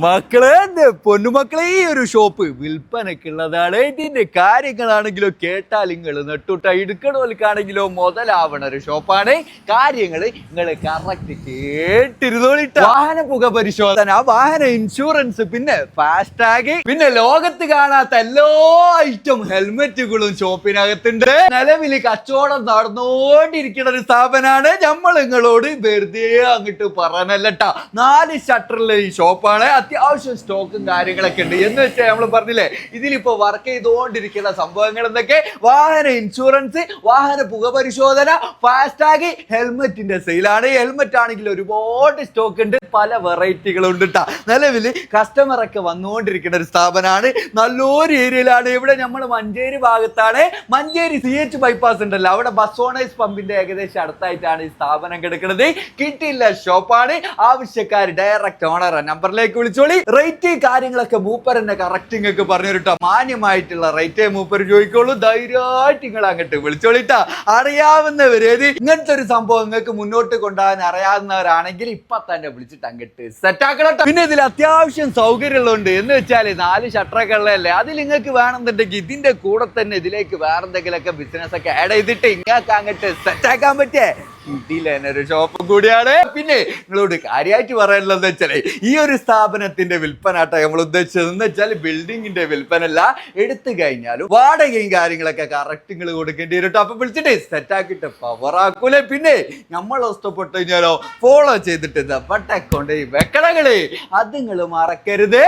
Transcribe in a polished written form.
മക്കളെ പൊന്നുമക്കളെ ഈ ഒരു ഷോപ്പ് വിൽപ്പനക്കുള്ളതാണ്. ഇതിന്റെ കാര്യങ്ങളാണെങ്കിലോ കേട്ടാൽ നിങ്ങൾ നെട്ടുട്ട എടുക്കണോൽക്കാണെങ്കിലോ മുതലാവണ ഒരു ഷോപ്പാണ്. കാര്യങ്ങൾ നിങ്ങൾ കറക്റ്റ് കേട്ടിരുന്നോളിട്ട. വാഹന പുക പരിശോധന, വാഹന ഇൻഷുറൻസ്, പിന്നെ ഫാസ്ടാഗ്, പിന്നെ ലോകത്ത് കാണാത്ത എല്ലാ ഐറ്റം ഹെൽമെറ്റുകളും ഷോപ്പിനകത്തുണ്ട്. നിലവിൽ കച്ചവടം നടന്നുകൊണ്ടിരിക്കുന്ന ഒരു സ്ഥാപനമാണ്. നമ്മൾ നിങ്ങളോട് വെറുതെ അങ്ങോട്ട് പറഞ്ഞല്ലട്ടാ. 4 ഷട്ടറുള്ള ഈ ഷോപ്പാണ്. അത്യാവശ്യം സ്റ്റോക്കും കാര്യങ്ങളൊക്കെ ഉണ്ട്. എന്ന് വെച്ചാൽ നമ്മൾ പറഞ്ഞില്ലേ, ഇതിലിപ്പോ വർക്ക് ചെയ്തുകൊണ്ടിരിക്കുന്ന സംഭവങ്ങൾ എന്തൊക്കെ: വാഹന ഇൻഷുറൻസ്, വാഹന പുക പരിശോധന, ഫാസ്ടാഗ്, ഹെൽമെറ്റിന്റെ സെയിലാണ്. ഹെൽമെറ്റ് ആണെങ്കിൽ ഒരുപാട് സ്റ്റോക്ക് ഉണ്ട്, പല വെറൈറ്റികളുണ്ട് കേട്ടാ. നിലവിൽ കസ്റ്റമർ ഒക്കെ വന്നുകൊണ്ടിരിക്കുന്ന ഒരു സ്ഥാപനമാണ്. നല്ലൊരു ഏരിയയിലാണ്. ഇവിടെ നമ്മൾ മഞ്ചേരി ഭാഗത്താണ്. മഞ്ചേരി CH ബൈപ്പാസ് ഉണ്ടല്ലോ, അവിടെ ബസ് ഓണേഴ്സ് പമ്പിന്റെ ഏകദേശം അടുത്തായിട്ടാണ് ഈ സ്ഥാപനം കിടക്കുന്നത്. കിട്ടില്ല ഷോപ്പാണ്. ആവശ്യക്കാർ ഡയറക്റ്റ് ഓണർ നമ്പറിലേക്ക് വിളിച്ചോളി. റേറ്റ് കാര്യങ്ങളൊക്കെ മൂപ്പർ തന്നെ കറക്റ്റിംഗ് ഒക്കെ പറഞ്ഞു കേട്ടോ. മാന്യമായിട്ടുള്ള റേറ്റേ മൂപ്പർ ചോദിക്കുള്ളൂ. ധൈര്യമായിട്ട് നിങ്ങൾ അങ്ങോട്ട് വിളിച്ചോളിട്ടാ. അറിയാവുന്നവരേത് ഇങ്ങനത്തെ ഒരു സംഭവം നിങ്ങൾക്ക് മുന്നോട്ട് കൊണ്ടുപോകാൻ അറിയാവുന്നവരാണെങ്കിൽ ഇപ്പൊ തന്നെ വിളിച്ചിട്ട് അങ്ങോട്ട് സെറ്റ് ആക്കണം. പിന്നെ ഇതിൽ അത്യാവശ്യം സൗകര്യമുള്ളതുണ്ട്. എന്ന് വെച്ചാൽ 4 ഷട്ടറൊക്കെ ഉള്ളതല്ലേ, അതിൽ നിങ്ങൾക്ക് വേണമെന്നുണ്ടെങ്കിൽ ഇതിന്റെ കൂടെ തന്നെ ഇതിലേക്ക് വേറെ എന്തെങ്കിലുമൊക്കെ ബിസിനസ് ഒക്കെ ആഡ് ചെയ്തിട്ട് ഇങ്ങൾക്ക് അങ്ങോട്ട് സെറ്റ് ആക്കാൻ പറ്റേ ഇതിലൊരു ഷോപ്പ് കൂടിയാണ്. പിന്നെ നിങ്ങളോട് കാര്യമായിട്ട് പറയാനുള്ളത് വെച്ചാല് ഈ ഒരു സ്ഥാപനത്തിന്റെ വിൽപ്പനാട്ടോ നമ്മൾ ഉദ്ദേശിച്ചത്. എന്ന് വെച്ചാൽ ബിൽഡിങ്ങിന്റെ വിൽപ്പനല്ല, എടുത്തു കഴിഞ്ഞാലും വാടകയും കാര്യങ്ങളൊക്കെ കറക്റ്റ് നിങ്ങൾ കൊടുക്കേണ്ടി വരും കേട്ടോ. അപ്പൊ വിളിച്ചിട്ട് സെറ്റ് ആക്കിയിട്ട് പവർ ആക്കൂലേ. പിന്നെ നമ്മൾ ഇഷ്ടപ്പെട്ടു കഴിഞ്ഞാലോ ഫോളോ ചെയ്തിട്ട് അക്കൗണ്ട് വെക്കണങ്ങള് അത് നിങ്ങൾ മറക്കരുത്.